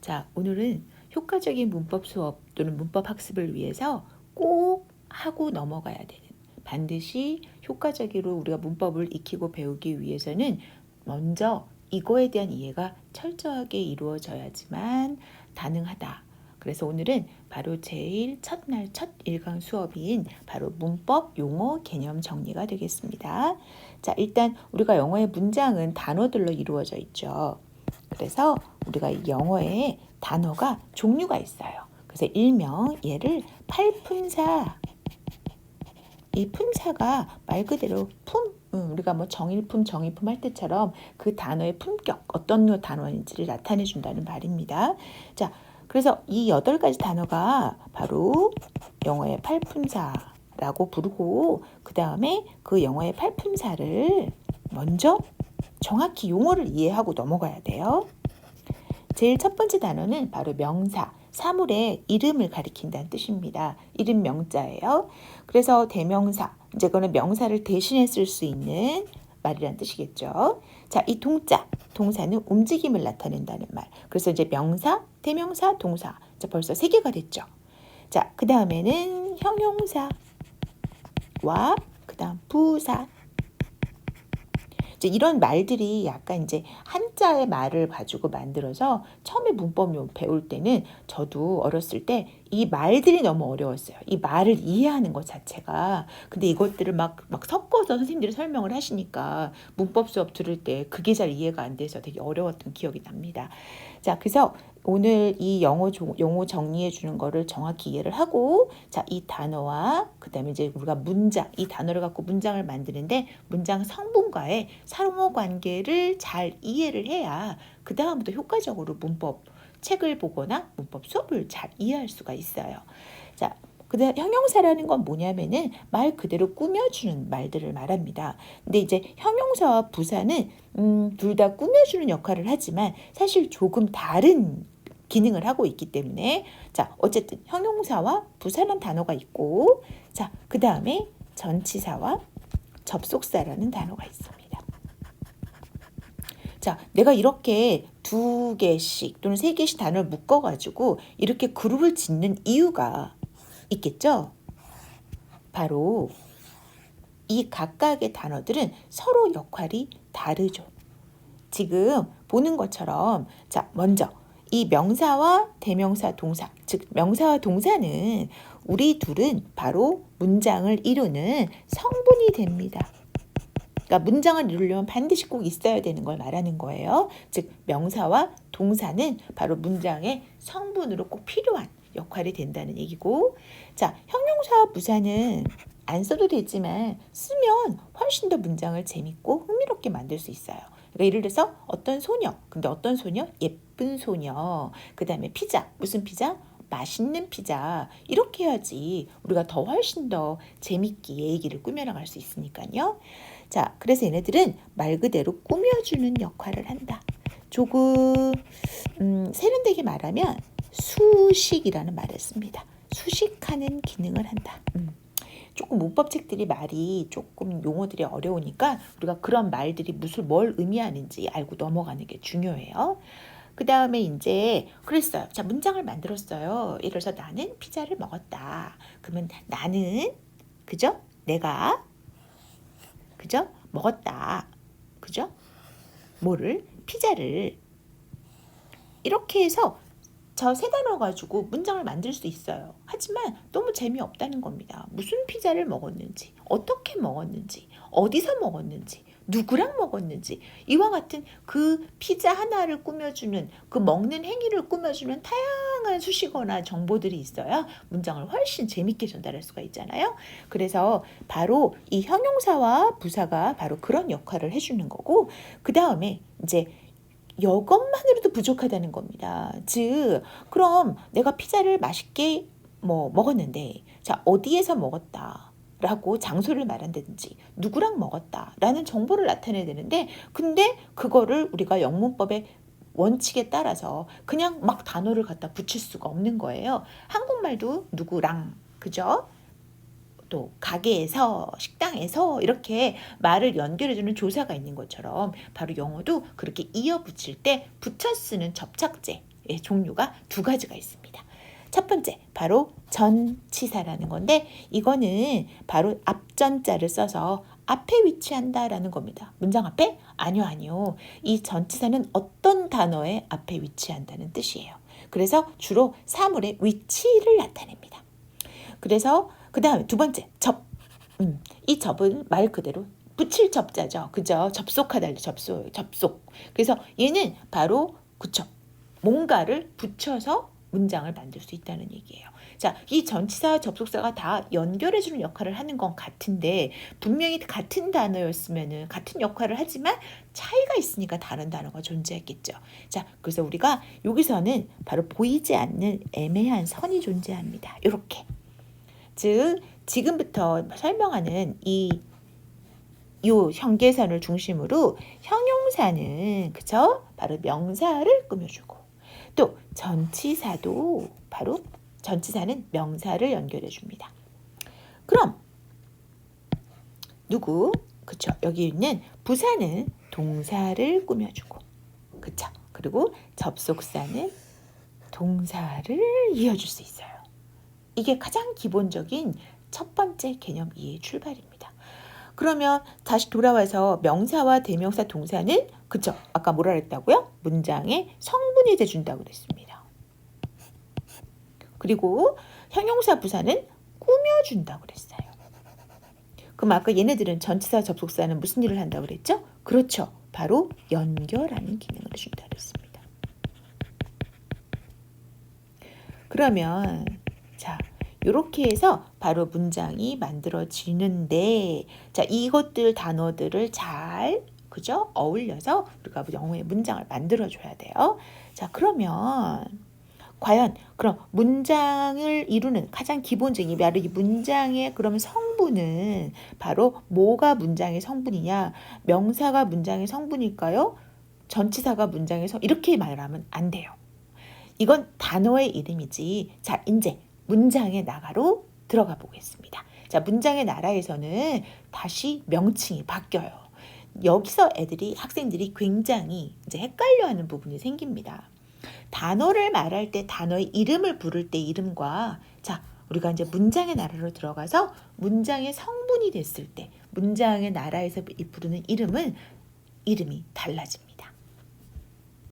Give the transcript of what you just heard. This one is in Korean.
자, 오늘은 효과적인 문법 수업 또는 문법 학습을 위해서 꼭 하고 넘어가야 되는, 반드시 효과적으로 우리가 문법을 익히고 배우기 위해서는 먼저 이거에 대한 이해가 철저하게 이루어져야지만 가능하다. 그래서 오늘은 바로 제일 첫날 첫 일강 수업인 바로 문법 용어 개념 정리가 되겠습니다. 자, 일단 우리가 영어의 문장은 단어들로 이루어져 있죠. 그래서 우리가 영어에 단어가 종류가 있어요. 그래서 일명 얘를 팔품사. 이 품사가 말 그대로 우리가 뭐 정일품, 정의품 할 때처럼 그 단어의 품격, 어떤 단어인지를 나타내 준다는 말입니다. 자, 그래서 이 8가지 단어가 바로 영어의 팔품사라고 부르고, 그 다음에 그 영어의 팔품사를 먼저 정확히 용어를 이해하고 넘어가야 돼요. 제일 첫 번째 단어는 바로 명사, 사물의 이름을 가리킨다는 뜻입니다. 이름 명자예요. 그래서 대명사, 이제 그거는 명사를 대신해 쓸 수 있는 말이란 뜻이겠죠. 자, 이 동자, 동사는 움직임을 나타낸다는 말. 그래서 이제 명사, 대명사, 동사. 자, 벌써 3개가 됐죠. 자, 그 다음에는 형용사와 그 다음 부사. 이제 이런 말들이 약간 이제 한자의 말을 가지고 만들어서 처음에 문법 배울 때는 저도 어렸을 때 이 말들이 너무 어려웠어요. 이 말을 이해하는 것 자체가. 근데 이것들을 막 섞어서 선생님들이 설명을 하시니까 문법 수업 들을 때 그게 잘 이해가 안 돼서 되게 어려웠던 기억이 납니다. 자, 그래서 오늘 이 용어 정리해 주는 거를 정확히 이해를 하고, 자, 이 단어와 그다음에 이제 우리가 문장, 이 단어를 갖고 문장을 만드는데 문장 성분과의 상호 관계를 잘 이해를 해야 그 다음부터 효과적으로 문법 책을 보거나 문법 수업을 잘 이해할 수가 있어요. 자, 그다음 형용사라는 건 뭐냐면은 말 그대로 꾸며주는 말들을 말합니다. 근데 이제 형용사와 부사는 둘 다 꾸며주는 역할을 하지만 사실 조금 다른 기능을 하고 있기 때문에, 자, 어쨌든 형용사와 부사라는 단어가 있고, 자, 그 다음에 전치사와 접속사라는 단어가 있습니다. 자, 내가 이렇게 2개씩 또는 3개씩 단어를 묶어가지고 이렇게 그룹을 짓는 이유가 있겠죠? 바로 이 각각의 단어들은 서로 역할이 다르죠. 지금 보는 것처럼, 자, 먼저 이 명사와 대명사 동사, 즉 명사와 동사는 우리 둘은 바로 문장을 이루는 성분이 됩니다. 그러니까 문장을 이루려면 반드시 꼭 있어야 되는 걸 말하는 거예요. 즉 명사와 동사는 바로 문장의 성분으로 꼭 필요한 역할이 된다는 얘기고, 자, 형용사와 부사는 안 써도 되지만 쓰면 훨씬 더 문장을 재밌고 흥미롭게 만들 수 있어요. 그러니까 예를 들어서 어떤 소녀, 근데 어떤 소녀? 예쁜 소녀. 그 다음에 피자, 무슨 피자? 맛있는 피자. 이렇게 해야지 우리가 더 훨씬 더 재밌게 얘기를 꾸며나갈 수 있으니까요. 자, 그래서 얘네들은 말 그대로 꾸며주는 역할을 한다. 조금 세련되게 말하면 수식이라는 말을 씁니다. 수식하는 기능을 한다. 조금 문법책들이 말이 조금 용어들이 어려우니까 우리가 그런 말들이 뭘 의미하는지 알고 넘어가는 게 중요해요. 그 다음에 이제 그랬어요. 자, 문장을 만들었어요. 예를 들어서 나는 피자를 먹었다. 그러면 나는, 그죠? 내가, 그죠? 먹었다. 그죠? 뭐를? 피자를. 이렇게 해서 저 3단어 가지고 문장을 만들 수 있어요. 하지만 너무 재미없다는 겁니다. 무슨 피자를 먹었는지, 어떻게 먹었는지, 어디서 먹었는지, 누구랑 먹었는지, 이와 같은 그 피자 하나를 꾸며주는, 그 먹는 행위를 꾸며주는 다양한 수식어나 정보들이 있어야 문장을 훨씬 재밌게 전달할 수가 있잖아요. 그래서 바로 이 형용사와 부사가 바로 그런 역할을 해주는 거고, 그 다음에 이제 이것만으로도 부족하다는 겁니다. 즉, 그럼 내가 피자를 맛있게 먹었는데, 자, 어디에서 먹었다 라고 장소를 말한다든지 누구랑 먹었다 라는 정보를 나타내야 되는데, 근데 그거를 우리가 영문법의 원칙에 따라서 그냥 막 단어를 갖다 붙일 수가 없는 거예요. 한국말도 누구랑, 그죠? 또 가게에서, 식당에서 이렇게 말을 연결해주는 조사가 있는 것처럼 바로 영어도 그렇게 이어 붙일 때 붙여 쓰는 접착제, 종류가 두 가지가 있습니다. 첫 번째, 바로 전치사라는 건데 이거는 바로 앞전자를 써서 앞에 위치한다라는 겁니다. 문장 앞에? 아니요. 이 전치사는 어떤 단어의 앞에 위치한다는 뜻이에요. 그래서 주로 사물의 위치를 나타냅니다. 그래서 그 다음에 두 번째, 접. 이 접은 말 그대로 붙일 접자죠. 그죠? 접속하다, 접속. 그래서 얘는 바로 그쵸. 뭔가를 붙여서 문장을 만들 수 있다는 얘기예요. 자, 이 전치사 접속사가 다 연결해주는 역할을 하는 건 같은데 분명히 같은 단어였으면은 같은 역할을 하지만 차이가 있으니까 다른 단어가 존재했겠죠. 자, 그래서 우리가 여기서는 바로 보이지 않는 애매한 선이 존재합니다. 이렇게. 즉, 지금부터 설명하는 요 현계선을 중심으로 형용사는 그쵸? 바로 명사를 꾸며주고 또 전치사도 바로 전치사는 명사를 연결해 줍니다. 그럼 누구? 그쵸? 여기 있는 부사는 동사를 꾸며주고 그쵸? 그리고 접속사는 동사를 이어줄 수 있어요. 이게 가장 기본적인 첫 번째 개념 이해의 출발입니다. 그러면 다시 돌아와서 명사와 대명사 동사는 그쵸? 아까 뭐라 그랬다고요? 문장의 성분이 돼준다고 그랬습니다. 그리고 형용사 부사는 꾸며준다고 그랬어요. 그럼 아까 얘네들은 전치사 접속사는 무슨 일을 한다고 그랬죠? 그렇죠. 바로 연결하는 기능을 해준다고 그랬습니다. 그러면 자 이렇게 해서 바로 문장이 만들어지는데 자 이것들 단어들을 잘 그죠? 어울려서 우리가 영어의 문장을 만들어줘야 돼요. 자 그러면 과연 그럼 문장을 이루는 가장 기본적인 바로 이 문장의 그러면 성분은 바로 뭐가 문장의 성분이냐? 명사가 문장의 성분일까요? 전치사가 문장의 이렇게 말하면 안 돼요. 이건 단어의 이름이지. 자 이제 문장의 나라로 들어가 보겠습니다. 자, 문장의 나라에서는 다시 명칭이 바뀌어요. 여기서 학생들이 굉장히 이제 헷갈려하는 부분이 생깁니다. 단어를 말할 때 단어의 이름을 부를 때 이름과 자, 우리가 이제 문장의 나라로 들어가서 문장의 성분이 됐을 때 문장의 나라에서 부르는 이름이 달라집니다.